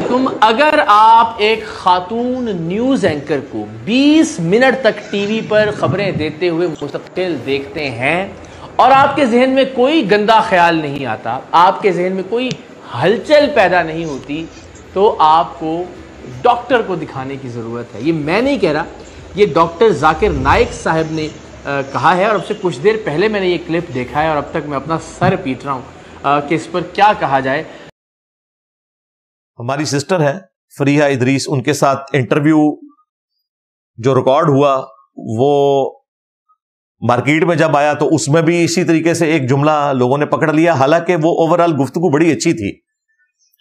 علیکم. اگر آپ ایک خاتون نیوز اینکر کو 20 منٹ تک ٹی وی پر خبریں دیتے ہوئے مستقل دیکھتے ہیں اور آپ کے ذہن میں کوئی گندا خیال نہیں آتا, آپ کے ذہن میں کوئی ہلچل پیدا نہیں ہوتی, تو آپ کو ڈاکٹر کو دکھانے کی ضرورت ہے. یہ میں نہیں کہہ رہا, یہ ڈاکٹر ذاکر نائک صاحب نے کہا ہے, اور اب سے کچھ دیر پہلے میں نے یہ کلپ دیکھا ہے اور اب تک میں اپنا سر پیٹ رہا ہوں کہ اس پر کیا کہا جائے. ہماری سسٹر ہے فریحہ ادریس, ان کے ساتھ انٹرویو جو ریکارڈ ہوا وہ مارکیٹ میں جب آیا تو اس میں بھی اسی طریقے سے ایک جملہ لوگوں نے پکڑ لیا, حالانکہ وہ اوور آل گفتگو بڑی اچھی تھی.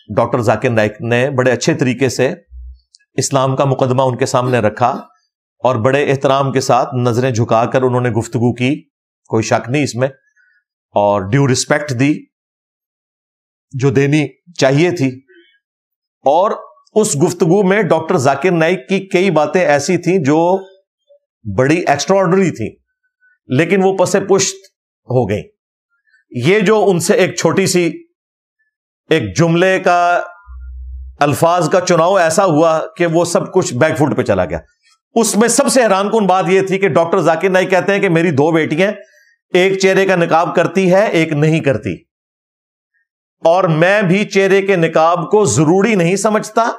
ڈاکٹر ذاکر نائک نے بڑے اچھے طریقے سے اسلام کا مقدمہ ان کے سامنے رکھا اور بڑے احترام کے ساتھ نظریں جھکا کر انہوں نے گفتگو کی, کوئی شک نہیں اس میں, اور ڈیو رسپیکٹ دی جو دینی چاہیے تھی. اور اس گفتگو میں ڈاکٹر ذاکر نائک کی کئی باتیں ایسی تھیں جو بڑی ایکسٹرا آرڈنری تھیں, لیکن وہ پس پشت ہو گئیں. یہ جو ان سے ایک چھوٹی سی ایک جملے کا الفاظ کا چناؤ ایسا ہوا کہ وہ سب کچھ بیک فٹ پہ چلا گیا. اس میں سب سے حیران کن بات یہ تھی کہ ڈاکٹر ذاکر نائک کہتے ہیں کہ میری 2 بیٹیاں, ایک چہرے کا نقاب کرتی ہے, ایک نہیں کرتی, اور میں بھی چہرے کے نقاب کو ضروری نہیں سمجھتا.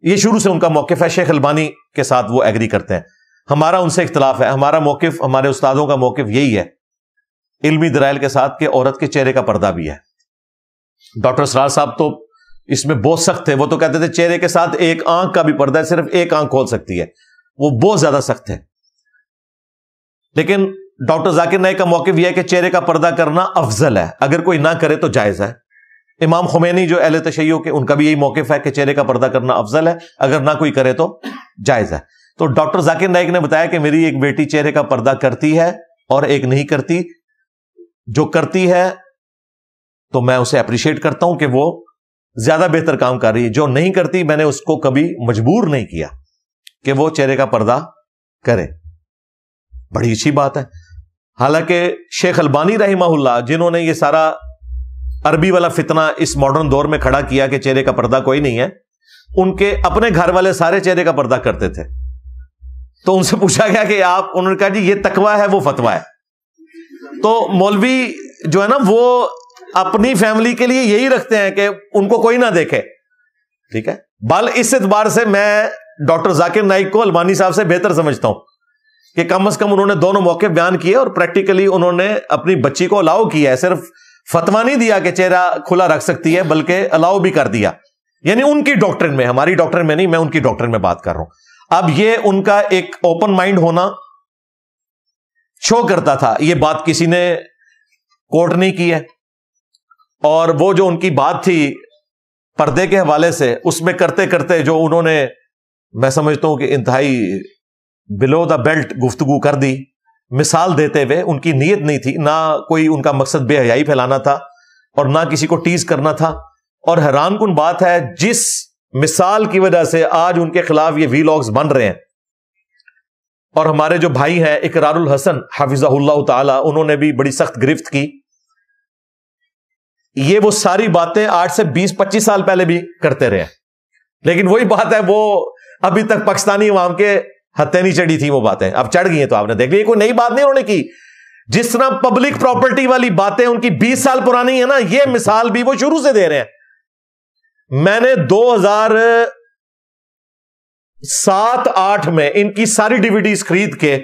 یہ شروع سے ان کا موقف ہے. شیخ البانی کے ساتھ وہ ایگری کرتے ہیں, ہمارا ان سے اختلاف ہے. ہمارا موقف, ہمارے استادوں کا موقف یہی ہے علمی دلائل کے ساتھ کہ عورت کے چہرے کا پردہ بھی ہے. ڈاکٹر اسرار صاحب تو اس میں بہت سخت تھے, وہ تو کہتے تھے چہرے کے ساتھ ایک آنکھ کا بھی پردہ ہے, صرف ایک آنکھ کھول سکتی ہے, وہ بہت زیادہ سخت ہے. لیکن ڈاکٹر ذاکر نائک کا موقف یہ ہے کہ چہرے کا پردہ کرنا افضل ہے, اگر کوئی نہ کرے تو جائز ہے. امام خمینی جو اہل تشیع کے, ان کا بھی یہی موقف ہے کہ چہرے کا پردہ کرنا افضل ہے, اگر نہ کوئی کرے تو جائز ہے. تو ڈاکٹر ذاکر نائک نے بتایا کہ میری ایک بیٹی چہرے کا پردہ کرتی ہے اور ایک نہیں کرتی. جو کرتی ہے تو میں اسے اپریشیٹ کرتا ہوں کہ وہ زیادہ بہتر کام کر رہی ہے, جو نہیں کرتی میں نے اس کو کبھی مجبور نہیں کیا کہ وہ چہرے کا پردہ کرے. بڑی اچھی بات ہے. حالانکہ شیخ البانی رحمہ اللہ, جنہوں نے یہ سارا عربی والا فتنہ اس ماڈرن دور میں کھڑا کیا کہ چہرے کا پردہ کوئی نہیں ہے, ان کے اپنے گھر والے سارے چہرے کا پردہ کرتے تھے. تو ان سے پوچھا گیا کہ آپ, انہوں نے کہا جی یہ تقویٰ ہے وہ فتویٰ ہے. تو مولوی جو ہے نا وہ اپنی فیملی کے لیے یہی رکھتے ہیں کہ ان کو کوئی نہ دیکھے, ٹھیک ہے. بل اس اعتبار سے میں ڈاکٹر ذاکر نائک کو البانی صاحب سے بہتر سمجھتا ہوں کہ کم از کم انہوں نے دونوں موقع بیان کیے اور پریکٹیکلی انہوں نے اپنی بچی کو الاؤ کیا ہے. صرف فتویٰ نہیں دیا کہ چہرہ کھلا رکھ سکتی ہے, بلکہ الاؤ بھی کر دیا. یعنی ان کی ڈاکٹرن میں, ہماری ڈاکٹرن میں نہیں, میں ان کی ڈاکٹرن میں بات کر رہا ہوں. اب یہ ان کا ایک اوپن مائنڈ ہونا شو کرتا تھا. یہ بات کسی نے کوٹ نہیں کی ہے, اور وہ جو ان کی بات تھی پردے کے حوالے سے, اس میں کرتے کرتے جو انہوں نے, میں سمجھتا ہوں کہ انتہائی بلو دا بیلٹ گفتگو کر دی. مثال دیتے ہوئے, ان کی نیت نہیں تھی, نہ کوئی ان کا مقصد بے حیائی پھیلانا تھا اور نہ کسی کو ٹیز کرنا تھا. اور حیران کن بات ہے, جس مثال کی وجہ سے آج ان کے خلاف یہ وی لاگز بن رہے ہیں, اور ہمارے جو بھائی ہیں اقرار الحسن حفظہ اللہ تعالی, انہوں نے بھی بڑی سخت گرفت کی. یہ وہ ساری باتیں آج سے 20-25 سال پہلے بھی کرتے رہے, لیکن وہی بات ہے وہ ابھی تک پاکستانی عوام کے ہتھے نہیں چڑھی تھی وہ باتیں, اب چڑھ گئی ہیں. تو آپ نے دیکھ لی, کوئی نئی بات نہیں انہوں نے کی. جس طرح پبلک پراپرٹی والی باتیں ان کی 20 سال پرانی ہے نا, یہ مثال بھی وہ شروع سے دے رہے ہیں. میں نے 2007-8 میں ان کی ساری ڈیویڈیز خرید کے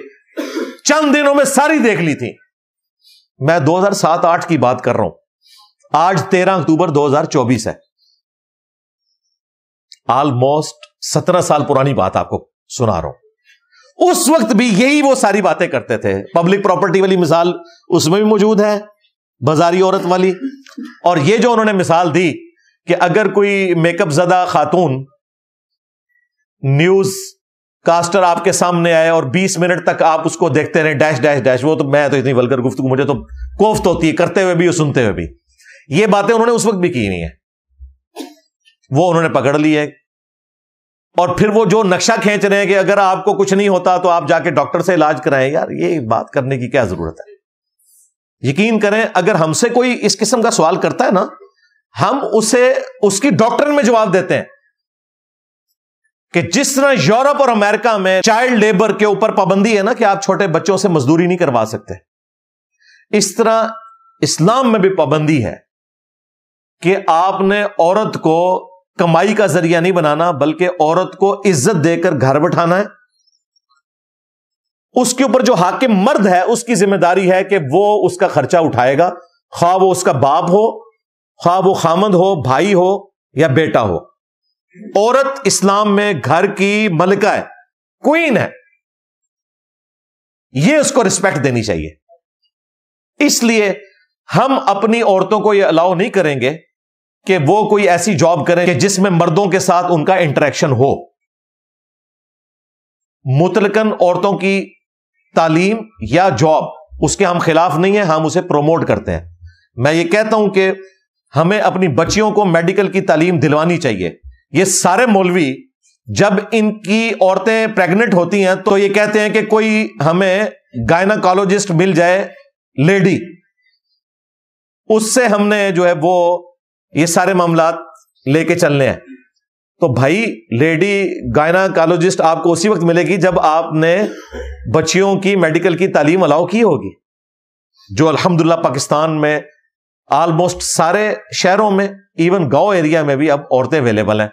چند دنوں میں ساری دیکھ لی تھی. میں 2007-8 کی بات کر رہا ہوں, آج 13 اکتوبر 2024 ہے. آلموسٹ 17 سال پرانی بات آپ کو سنا رہا ہوں. اس وقت بھی یہی وہ ساری باتیں کرتے تھے. پبلک پراپرٹی والی مثال اس میں بھی موجود ہے, بازاری عورت والی. اور یہ جو انہوں نے مثال دی کہ اگر کوئی میک اپ زدہ خاتون نیوز کاسٹر آپ کے سامنے آئے اور 20 منٹ تک آپ اس کو دیکھتے رہے ڈیش ڈیش ڈیش, وہ تو میں تو اتنی ولگر گفتگو مجھے تو کوفت ہوتی ہے کرتے ہوئے بھی اور سنتے ہوئے بھی. یہ باتیں انہوں نے اس وقت بھی کی نہیں ہے, وہ انہوں نے پکڑ لی ہے. اور پھر وہ جو نقشہ کھینچ رہے ہیں کہ اگر آپ کو کچھ نہیں ہوتا تو آپ جا کے ڈاکٹر سے علاج کرائیں. یار یہ بات کرنے کی کیا ضرورت ہے؟ یقین کریں, اگر ہم سے کوئی اس قسم کا سوال کرتا ہے نا, ہم اسے اس کی ڈاکٹر میں جواب دیتے ہیں. کہ جس طرح یورپ اور امریکہ میں چائلڈ لیبر کے اوپر پابندی ہے نا کہ آپ چھوٹے بچوں سے مزدوری نہیں کروا سکتے، اس طرح اسلام میں بھی پابندی ہے کہ آپ نے عورت کو کمائی کا ذریعہ نہیں بنانا، بلکہ عورت کو عزت دے کر گھر بٹھانا ہے۔ اس کے اوپر جو حاکم مرد ہے اس کی ذمہ داری ہے کہ وہ اس کا خرچہ اٹھائے گا، خواہ وہ اس کا باپ ہو، خواہ وہ خامند ہو، بھائی ہو یا بیٹا ہو۔ عورت اسلام میں گھر کی ملکہ ہے، کوئین ہے، یہ اس کو رسپیکٹ دینی چاہیے۔ اس لیے ہم اپنی عورتوں کو یہ الاؤ نہیں کریں گے کہ وہ کوئی ایسی جاب کریں کہ جس میں مردوں کے ساتھ ان کا انٹریکشن ہو۔ مطلقاً عورتوں کی تعلیم یا جاب اس کے ہم خلاف نہیں ہیں، ہم اسے پروموٹ کرتے ہیں۔ میں یہ کہتا ہوں کہ ہمیں اپنی بچیوں کو میڈیکل کی تعلیم دلوانی چاہیے۔ یہ سارے مولوی جب ان کی عورتیں پریگننٹ ہوتی ہیں تو یہ کہتے ہیں کہ کوئی ہمیں گائناکالوجسٹ مل جائے لیڈی، اس سے ہم نے جو ہے وہ یہ سارے معاملات لے کے چلنے ہیں۔ تو بھائی لیڈی گائناکالوجسٹ آپ کو اسی وقت ملے گی جب آپ نے بچیوں کی میڈیکل کی تعلیم الاؤ کی ہوگی، جو الحمدللہ پاکستان میں آلموسٹ سارے شہروں میں، ایون گاؤں ایریا میں بھی اب عورتیں اویلیبل ہیں۔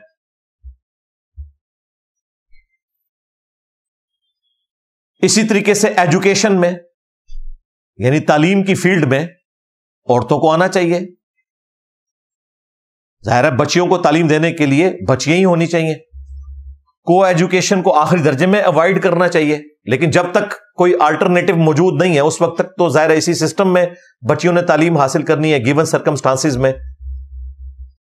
اسی طریقے سے ایجوکیشن میں، یعنی تعلیم کی فیلڈ میں عورتوں کو آنا چاہیے۔ ظاہر ہے بچیوں کو تعلیم دینے کے لیے بچیاں ہی ہونی چاہیے۔ کو ایجوکیشن کو آخری درجے میں اوائڈ کرنا چاہیے، لیکن جب تک کوئی آلٹرنیٹو موجود نہیں ہے اس وقت تک تو ظاہر ہے اسی سسٹم میں بچیوں نے تعلیم حاصل کرنی ہے گیون سرکمسٹانسز میں۔